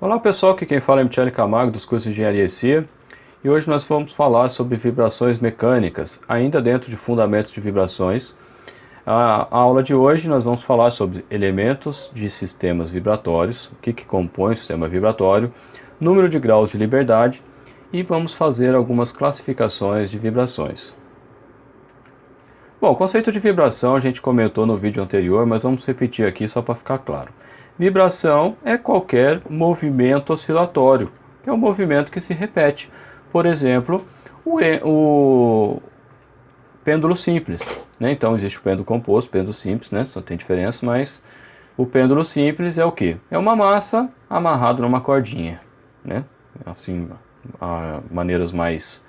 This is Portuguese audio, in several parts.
Olá pessoal, aqui quem fala é Michele Camargo dos cursos de Engenharia EC e hoje nós vamos falar sobre vibrações mecânicas, ainda dentro de fundamentos de vibrações. A aula de hoje nós vamos falar sobre elementos de sistemas vibratórios, o que compõe o sistema vibratório, número de graus de liberdade e vamos fazer algumas classificações de vibrações. Bom, o conceito de vibração a gente comentou no vídeo anterior, mas vamos repetir aqui só para ficar claro. Vibração é qualquer movimento oscilatório, que é um movimento que se repete. Por exemplo, o pêndulo simples, né? Então existe o pêndulo composto, pêndulo simples, né? Só tem diferença, mas o pêndulo simples é o quê? É uma massa amarrada numa cordinha, né? Assim, maneiras mais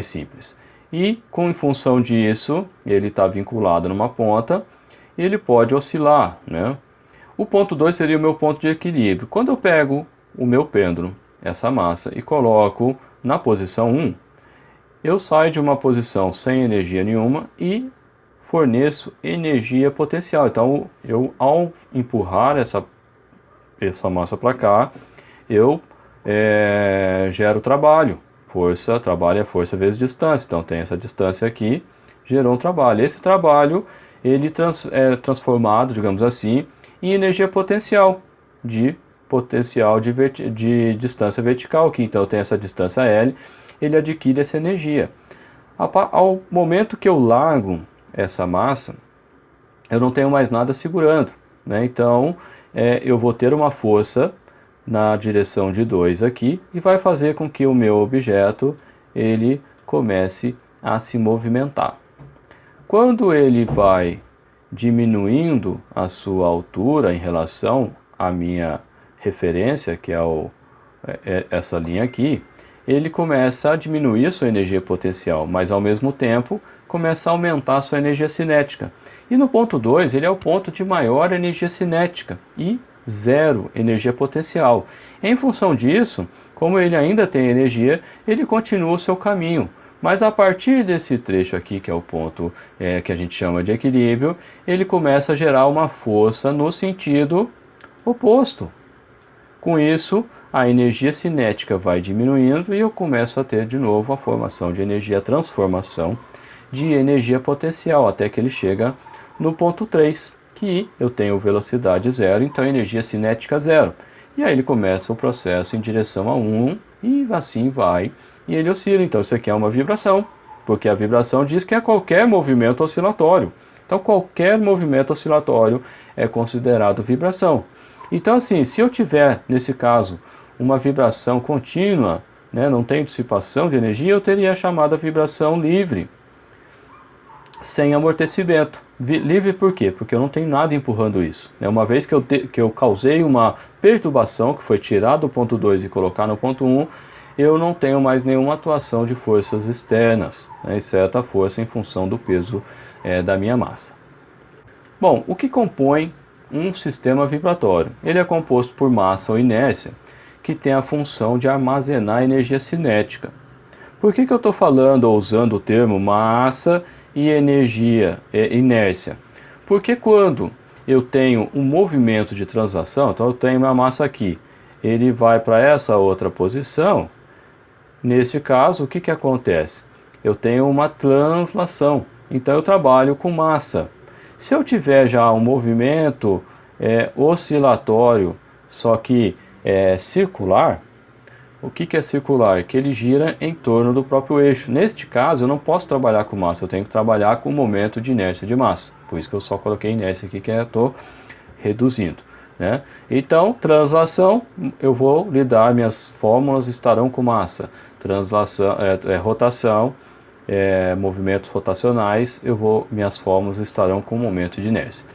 simples. E em função disso, ele está vinculado numa ponta, ele pode oscilar, né? O ponto 2 seria o meu ponto de equilíbrio. Quando eu pego o meu pêndulo, essa massa, e coloco na posição 1, eu saio de uma posição sem energia nenhuma e forneço energia potencial. Então, ao empurrar essa massa para cá, eu gero trabalho. Trabalho é força vezes distância. Então, tem essa distância aqui, gerou um trabalho. Esse trabalho, ele é transformado, digamos assim, em energia potencial, de distância vertical aqui. Então, eu tenho essa distância L, ele adquire essa energia. Ao momento que eu largo essa massa, eu não tenho mais nada segurando, né? Então, eu vou ter uma força na direção de 2 aqui e vai fazer com que o meu objeto ele comece a se movimentar. Quando ele vai diminuindo a sua altura em relação à minha referência, que é essa linha aqui, ele começa a diminuir a sua energia potencial, mas ao mesmo tempo começa a aumentar a sua energia cinética. E no ponto 2, ele é o ponto de maior energia cinética e zero energia potencial. Em função disso, como ele ainda tem energia, ele continua o seu caminho. Mas a partir desse trecho aqui, que é o ponto que a gente chama de equilíbrio, ele começa a gerar uma força no sentido oposto. Com isso, a energia cinética vai diminuindo e eu começo a ter de novo a formação de energia, a transformação de energia potencial, até que ele chega no ponto 3, que eu tenho velocidade zero, então energia cinética zero. E aí ele começa o processo em direção a 1 e assim vai, e ele oscila. Então isso aqui é uma vibração, porque a vibração diz que é qualquer movimento oscilatório. Então qualquer movimento oscilatório é considerado vibração. Então assim, se eu tiver, nesse caso, uma vibração contínua, né, não tem dissipação de energia, eu teria a chamada vibração livre, sem amortecimento. Livre por quê? Porque eu não tenho nada empurrando isso. Uma vez que eu causei uma perturbação, que foi tirar do ponto 2 e colocar no ponto 1, eu não tenho mais nenhuma atuação de forças externas, né, exceto a força em função do peso da minha massa. Bom, o que compõe um sistema vibratório? Ele é composto por massa ou inércia, que tem a função de armazenar energia cinética. Por que eu estou falando ou usando o termo massa e energia, inércia? Porque quando eu tenho um movimento de translação, então eu tenho uma massa aqui, ele vai para essa outra posição, nesse caso, o que acontece? Eu tenho uma translação, então eu trabalho com massa. Se eu tiver já um movimento oscilatório, só que circular, o que é circular? Que ele gira em torno do próprio eixo. Neste caso, eu não posso trabalhar com massa, eu tenho que trabalhar com o momento de inércia de massa. Por isso que eu só coloquei inércia aqui, que eu estou reduzindo, né? Então, translação, eu vou lidar, minhas fórmulas estarão com massa. Translação, rotação, movimentos rotacionais, minhas fórmulas estarão com momento de inércia.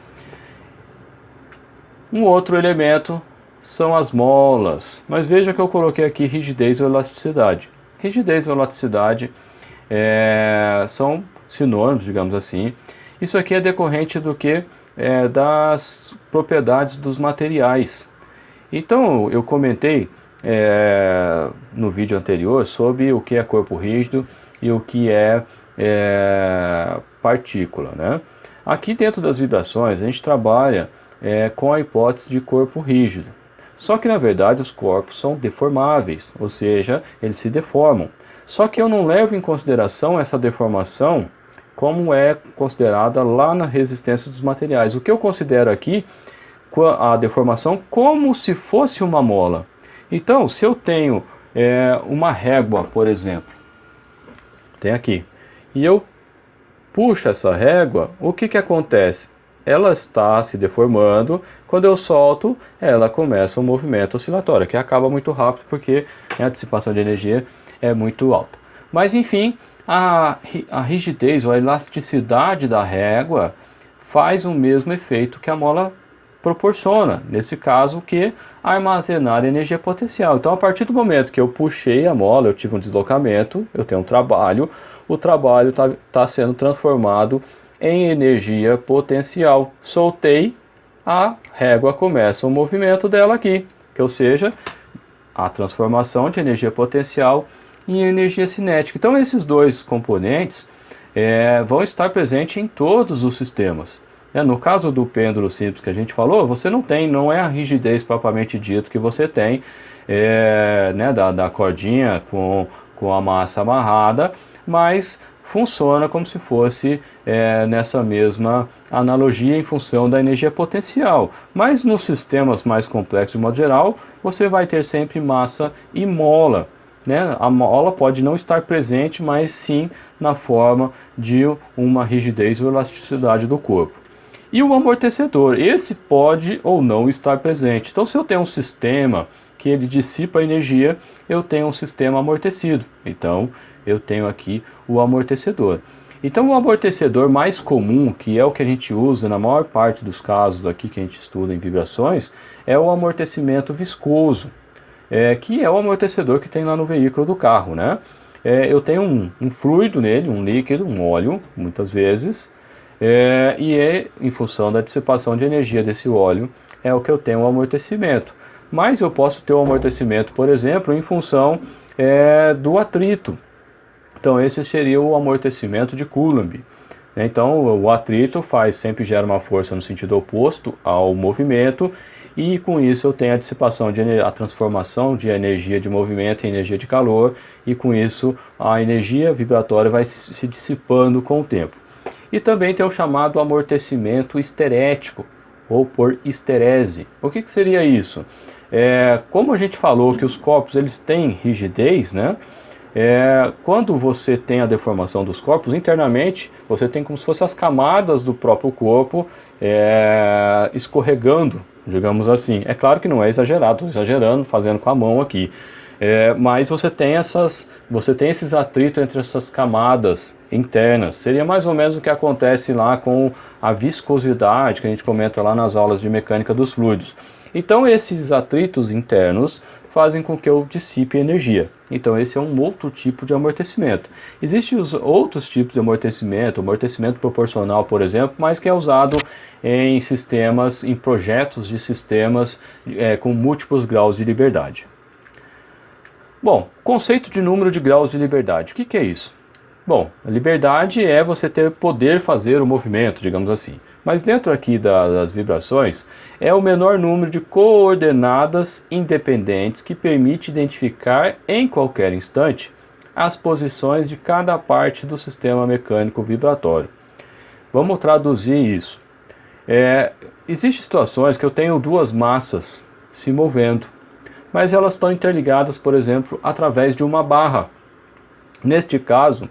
Um outro elemento são as molas, mas veja que eu coloquei aqui rigidez ou elasticidade. Rigidez ou elasticidade são sinônimos, digamos assim. Isso aqui é decorrente do que? Das propriedades dos materiais. Então, eu comentei no vídeo anterior sobre o que é corpo rígido e o que é partícula, né? Aqui dentro das vibrações, a gente trabalha com a hipótese de corpo rígido. Só que na verdade os corpos são deformáveis, ou seja, eles se deformam. Só que eu não levo em consideração essa deformação como é considerada lá na resistência dos materiais. O que eu considero aqui a deformação como se fosse uma mola. Então, se eu tenho uma régua, por exemplo, tem aqui, e eu puxo essa régua, o que que acontece? Ela está se deformando, quando eu solto, ela começa um movimento oscilatório, que acaba muito rápido porque a dissipação de energia é muito alta. Mas enfim, a rigidez ou a elasticidade da régua faz o mesmo efeito que a mola proporciona, nesse caso, que armazenar energia potencial. Então, a partir do momento que eu puxei a mola, eu tive um deslocamento, eu tenho um trabalho, o trabalho está sendo transformado em energia potencial. Soltei, a régua começa o movimento dela aqui, que ou seja, a transformação de energia potencial em energia cinética. Então, esses dois componentes vão estar presentes em todos os sistemas. No caso do pêndulo simples que a gente falou, você não é a rigidez propriamente dito que você tem da cordinha com a massa amarrada, mas funciona como se fosse nessa mesma analogia em função da energia potencial. Mas nos sistemas mais complexos de modo geral, você vai ter sempre massa e mola. A mola pode não estar presente, mas sim na forma de uma rigidez ou elasticidade do corpo. E o amortecedor, esse pode ou não estar presente. Então, se eu tenho um sistema que ele dissipa energia, eu tenho um sistema amortecido. Então, eu tenho aqui o amortecedor. Então, o amortecedor mais comum, que é o que a gente usa na maior parte dos casos aqui que a gente estuda em vibrações, é o amortecimento viscoso, que é o amortecedor que tem lá no veículo do carro, né? Eu tenho um fluido nele, um líquido, um óleo, muitas vezes, em função da dissipação de energia desse óleo, é o que eu tenho o amortecimento. Mas eu posso ter o amortecimento, por exemplo, em função do atrito. Então esse seria o amortecimento de Coulomb. Então o atrito sempre gera uma força no sentido oposto ao movimento, e com isso eu tenho a dissipação, a transformação de energia de movimento em energia de calor, e com isso a energia vibratória vai se dissipando com o tempo. E também tem o chamado amortecimento esterético, ou por esterese. O que seria isso? Como a gente falou que os corpos eles têm rigidez, né? Quando você tem a deformação dos corpos, internamente você tem como se fossem as camadas do próprio corpo escorregando, digamos assim. É claro que não é exagerado, estou exagerando, fazendo com a mão aqui. Mas você tem esses atritos entre essas camadas internas. Seria mais ou menos o que acontece lá com a viscosidade, que a gente comenta lá nas aulas de mecânica dos fluidos. Então esses atritos internos fazem com que eu dissipe energia. Então esse é um outro tipo de amortecimento. Existem os outros tipos de amortecimento proporcional, por exemplo, mas que é usado em projetos de sistemas com múltiplos graus de liberdade. Bom, conceito de número de graus de liberdade. O que é isso? Bom, a liberdade é você poder fazer o movimento, digamos assim. Mas dentro aqui das vibrações, é o menor número de coordenadas independentes que permite identificar em qualquer instante as posições de cada parte do sistema mecânico vibratório. Vamos traduzir isso. Existem situações que eu tenho duas massas se movendo, mas elas estão interligadas, por exemplo, através de uma barra. Neste caso,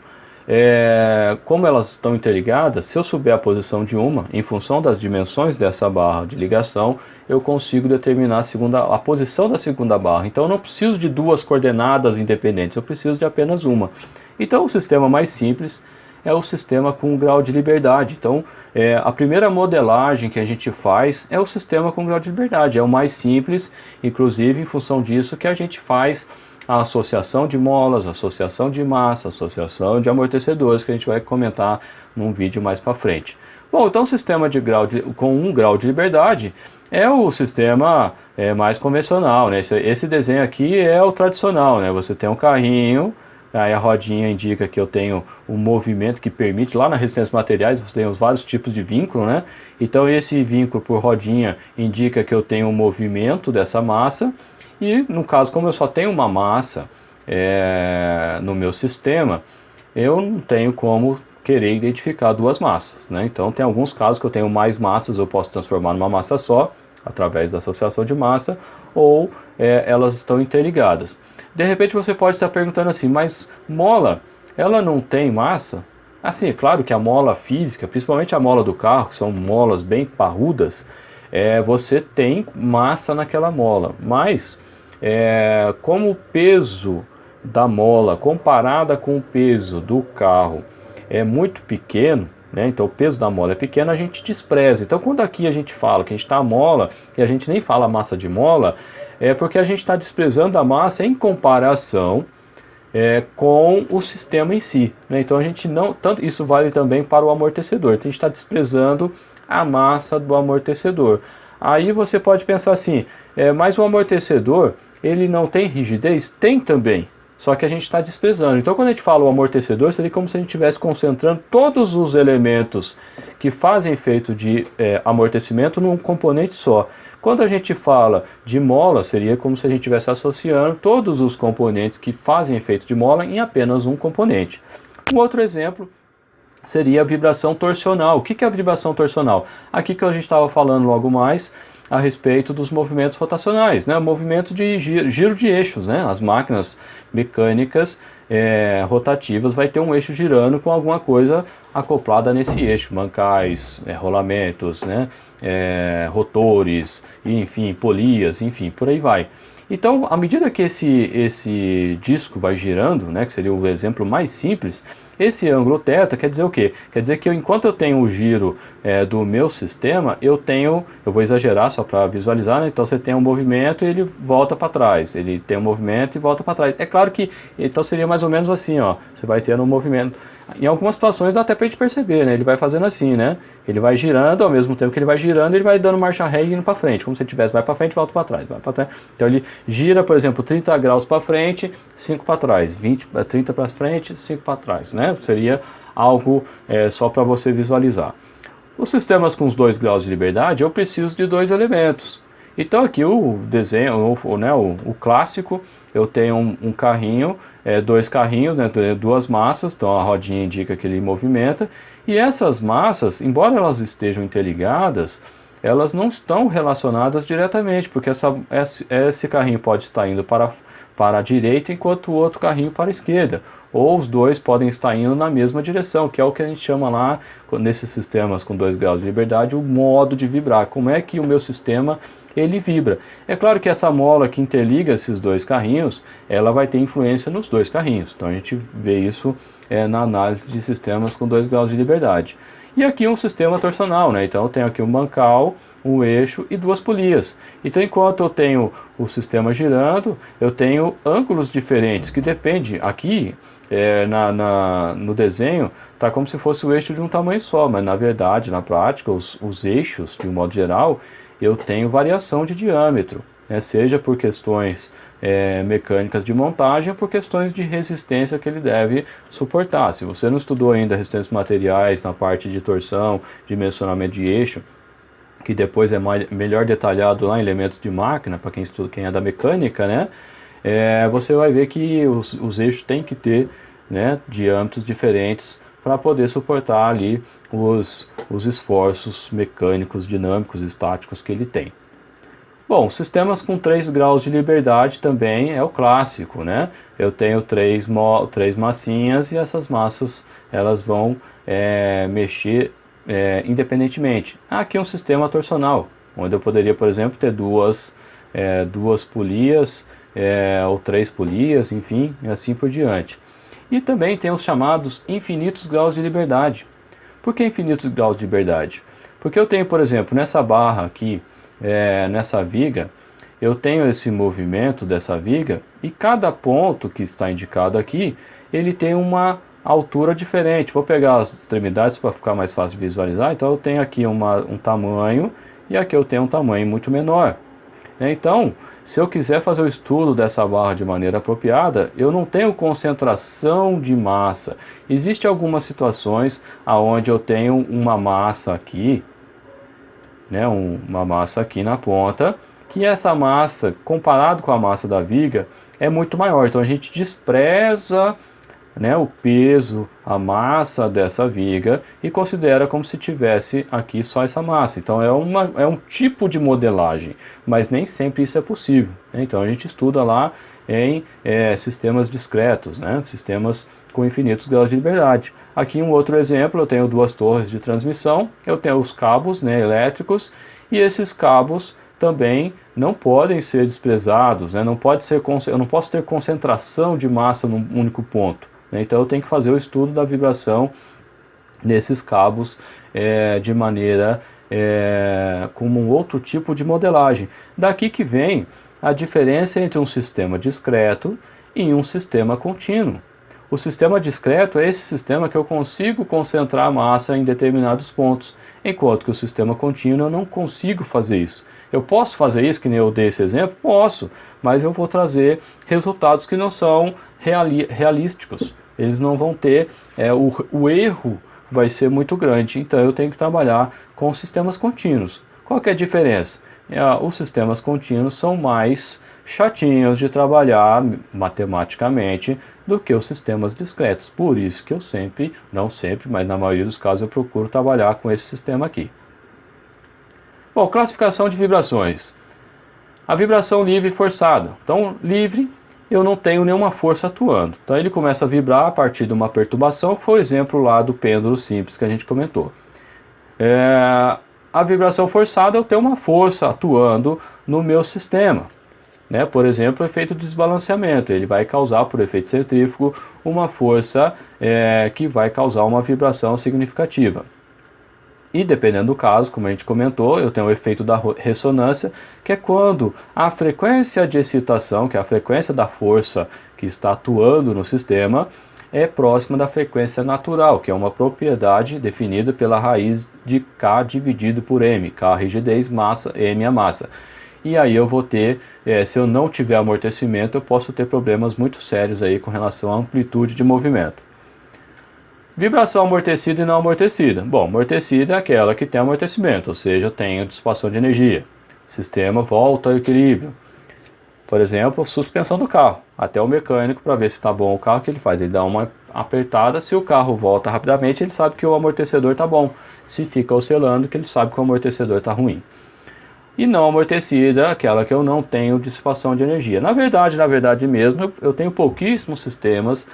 como elas estão interligadas, se eu souber a posição de uma, em função das dimensões dessa barra de ligação, eu consigo determinar a posição da segunda barra. Então eu não preciso de duas coordenadas independentes, eu preciso de apenas uma. Então o sistema mais simples é o sistema com grau de liberdade. Então a primeira modelagem que a gente faz é o sistema com grau de liberdade, é o mais simples, inclusive em função disso que a gente faz a associação de molas, associação de massa, associação de amortecedores, que a gente vai comentar num vídeo mais para frente. Bom, então o sistema com um grau de liberdade é o sistema mais convencional, né? Esse desenho aqui é o tradicional, né? Você tem um carrinho Aí a rodinha indica que eu tenho um movimento que permite, lá na resistência materiais você tem os vários tipos de vínculo, né? Então esse vínculo por rodinha indica que eu tenho um movimento dessa massa, e no caso, como eu só tenho uma massa no meu sistema, eu não tenho como querer identificar duas massas, né? Então tem alguns casos que eu tenho mais massas, eu posso transformar numa massa só, através da associação de massa, ou elas estão interligadas. De repente você pode estar perguntando assim, mas mola, ela não tem massa? Assim, é claro que a mola física, principalmente a mola do carro, que são molas bem parrudas, você tem massa naquela mola, mas como o peso da mola comparada com o peso do carro é muito pequeno, né? Então o peso da mola é pequeno, a gente despreza. Então quando aqui a gente fala que a gente está mola e a gente nem fala massa de mola, é porque a gente está desprezando a massa em comparação com o sistema em si, né? Então a gente não, tanto isso vale também para o amortecedor. Então, a gente está desprezando a massa do amortecedor. Aí você pode pensar assim, mas o amortecedor ele não tem rigidez? Tem também. Só que a gente está desprezando. Então quando a gente fala o amortecedor, seria como se a gente estivesse concentrando todos os elementos que fazem efeito de amortecimento num componente só. Quando a gente fala de mola, seria como se a gente estivesse associando todos os componentes que fazem efeito de mola em apenas um componente. Um outro exemplo seria a vibração torsional. O que é a vibração torsional? Aqui que a gente estava falando logo mais a respeito dos movimentos rotacionais, né? O movimento de giro de eixos, né? As máquinas mecânicas rotativas vai ter um eixo girando com alguma coisa acoplada nesse eixo, mancais, rolamentos, né? Rotores, enfim, polias, enfim, por aí vai. Então, à medida que esse disco vai girando, né, que seria o exemplo mais simples, esse ângulo θ quer dizer o quê? Quer dizer que enquanto eu tenho o giro do meu sistema, eu vou exagerar só para visualizar, né? Então você tem um movimento e ele volta para trás, ele tem um movimento e volta para trás. É claro que, então seria mais ou menos assim, ó, você vai ter um movimento. Em algumas situações dá até para a gente perceber, né? Ele vai fazendo assim, né? Ele vai girando, ao mesmo tempo que ele vai girando, ele vai dando marcha ré e indo para frente, como se ele tivesse, vai para frente, volta para trás, vai para trás. Então ele gira, por exemplo, 30 graus para frente, 5 para trás, 30 para frente, 5 para trás, né? Seria algo só para você visualizar. Os sistemas com os 2 graus de liberdade, eu preciso de 2 elementos. Então aqui o desenho, o clássico, eu tenho um carrinho, 2 carrinhos, né, 2 massas, então a rodinha indica que ele movimenta, e essas massas, embora elas estejam interligadas, elas não estão relacionadas diretamente, porque esse carrinho pode estar indo para a direita, enquanto o outro carrinho para a esquerda, ou os dois podem estar indo na mesma direção, que é o que a gente chama lá, nesses sistemas com 2 graus de liberdade, o modo de vibrar. Como é que o meu sistema ele vibra? É claro que essa mola que interliga esses 2 carrinhos, ela vai ter influência nos 2 carrinhos. Então a gente vê isso na análise de sistemas com 2 graus de liberdade. E aqui um sistema torsional, né? Então eu tenho aqui um bancal, um eixo e 2 polias. Então enquanto eu tenho o sistema girando, eu tenho ângulos diferentes, que depende, aqui no desenho, tá como se fosse o eixo de um tamanho só, mas na verdade, na prática, os eixos, de um modo geral, eu tenho variação de diâmetro, né? Seja por questões mecânicas de montagem ou por questões de resistência que ele deve suportar. Se você não estudou ainda resistências materiais na parte de torção, dimensionamento de eixo, que depois é melhor detalhado lá em elementos de máquina, para quem estuda, quem é da mecânica, né? Você vai ver que os eixos têm que ter, né, diâmetros diferentes para poder suportar ali os esforços mecânicos, dinâmicos, estáticos que ele tem. Bom, sistemas com 3 graus de liberdade também é o clássico, né? Eu tenho três massinhas e essas massas elas vão mexer independentemente. Aqui é um sistema torsional, onde eu poderia, por exemplo, ter duas polias ou 3 polias, enfim, e assim por diante. E também tem os chamados infinitos graus de liberdade. Por que infinitos graus de liberdade? Porque eu tenho, por exemplo, nessa barra aqui, nessa viga, eu tenho esse movimento dessa viga e cada ponto que está indicado aqui, ele tem uma altura diferente. Vou pegar as extremidades para ficar mais fácil de visualizar. Então eu tenho aqui um tamanho e aqui eu tenho um tamanho muito menor. Então, Se eu quiser fazer o estudo dessa barra de maneira apropriada, eu não tenho concentração de massa. Existem algumas situações onde eu tenho uma massa aqui, né, uma massa aqui na ponta, que essa massa, comparado com a massa da viga, é muito maior. Então a gente despreza, né, o peso, a massa dessa viga e considera como se tivesse aqui só essa massa. Então é um tipo de modelagem, mas nem sempre isso é possível, né? Então a gente estuda lá em sistemas discretos, né, sistemas com infinitos graus de liberdade. Aqui um outro exemplo, eu tenho duas torres de transmissão, eu tenho os cabos, né, elétricos, e esses cabos também não podem ser desprezados, né? Eu não posso ter concentração de massa num único ponto. Então eu tenho que fazer o estudo da vibração nesses cabos de maneira como um outro tipo de modelagem. Daqui que vem a diferença entre um sistema discreto e um sistema contínuo. O sistema discreto é esse sistema que eu consigo concentrar a massa em determinados pontos, enquanto que o sistema contínuo eu não consigo fazer isso. Eu posso fazer isso, que nem eu dei esse exemplo? Posso, mas eu vou trazer resultados que não são realísticos. Eles não vão ter, o erro vai ser muito grande, então eu tenho que trabalhar com sistemas contínuos. Qual que é a diferença? Os sistemas contínuos são mais chatinhos de trabalhar matematicamente do que os sistemas discretos. Por isso que eu sempre, não sempre, mas na maioria dos casos eu procuro trabalhar com esse sistema aqui. Bom, classificação de vibrações. A vibração livre e forçada. Então, livre, eu não tenho nenhuma força atuando. Então ele começa a vibrar a partir de uma perturbação, que foi o exemplo lá do pêndulo simples que a gente comentou. A vibração forçada, eu tenho uma força atuando no meu sistema. Né? Por exemplo, o efeito de desbalanceamento. Ele vai causar, por efeito centrífugo, uma força que vai causar uma vibração significativa. E dependendo do caso, como a gente comentou, eu tenho o efeito da ressonância, que é quando a frequência de excitação, que é a frequência da força que está atuando no sistema, é próxima da frequência natural, que é uma propriedade definida pela raiz de K dividido por M. K a rigidez, massa, M a massa. E aí eu vou ter, se eu não tiver amortecimento, eu posso ter problemas muito sérios aí com relação à amplitude de movimento. Vibração amortecida e não amortecida. Bom, amortecida é aquela que tem amortecimento, ou seja, eu tenho dissipação de energia. O sistema volta ao equilíbrio. Por exemplo, suspensão do carro. Até o mecânico, para ver se está bom o carro, o que ele faz? Ele dá uma apertada, se o carro volta rapidamente, ele sabe que o amortecedor está bom. Se fica oscilando, que ele sabe que o amortecedor está ruim. E não amortecida, aquela que eu não tenho dissipação de energia. Na verdade mesmo, eu tenho pouquíssimos sistemas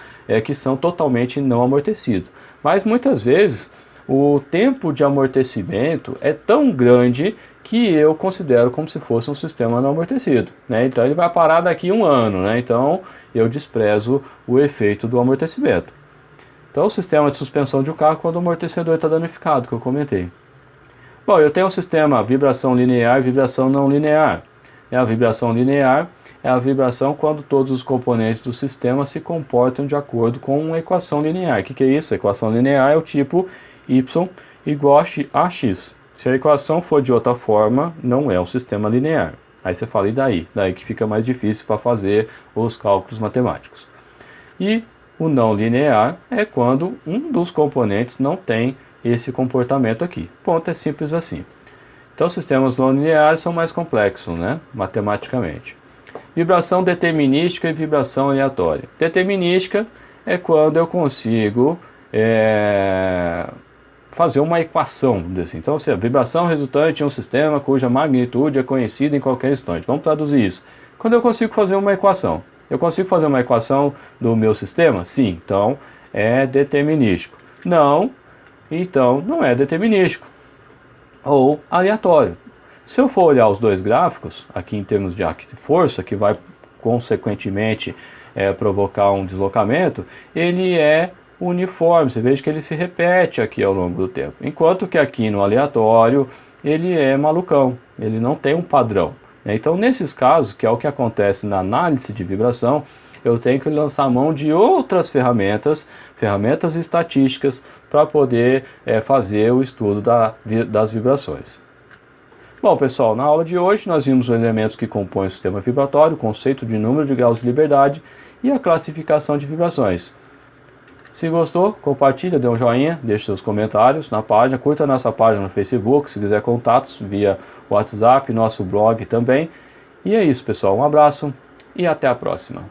que são totalmente não amortecidos. Mas muitas vezes o tempo de amortecimento é tão grande que eu considero como se fosse um sistema não amortecido, né? Então ele vai parar daqui a 1 ano, né? Então eu desprezo o efeito do amortecimento. Então o sistema de suspensão de um carro quando o amortecedor está danificado, que eu comentei. Bom, eu tenho o sistema vibração linear e vibração não linear. A vibração linear é a vibração quando todos os componentes do sistema se comportam de acordo com uma equação linear. O que é isso? A equação linear é o tipo y igual a x. Se a equação for de outra forma, não é um sistema linear. Aí você fala, e daí? Daí que fica mais difícil para fazer os cálculos matemáticos. E o não linear é quando um dos componentes não tem esse comportamento aqui. Ponto, é simples assim. Então, sistemas não lineares são mais complexos, né, matematicamente. Vibração determinística e vibração aleatória. Determinística é quando eu consigo fazer uma equação. Assim. Então, se a vibração resultante em um sistema cuja magnitude é conhecida em qualquer instante. Vamos traduzir isso. Quando eu consigo fazer uma equação. Eu consigo fazer uma equação do meu sistema? Sim, então é determinístico. Não, então não é determinístico. Ou aleatório. Se eu for olhar os dois gráficos, aqui em termos de acto e força, que vai consequentemente provocar um deslocamento, ele é uniforme, você veja que ele se repete aqui ao longo do tempo. Enquanto que aqui no aleatório, ele é malucão, ele não tem um padrão. Então, nesses casos, que é o que acontece na análise de vibração, eu tenho que lançar mão de outras ferramentas estatísticas, para poder fazer o estudo das vibrações. Bom, pessoal, na aula de hoje nós vimos os elementos que compõem o sistema vibratório, o conceito de número de graus de liberdade e a classificação de vibrações. Se gostou, compartilha, dê um joinha, deixe seus comentários na página, curta a nossa página no Facebook, se quiser contatos via WhatsApp, nosso blog também. E é isso, pessoal. Um abraço e até a próxima.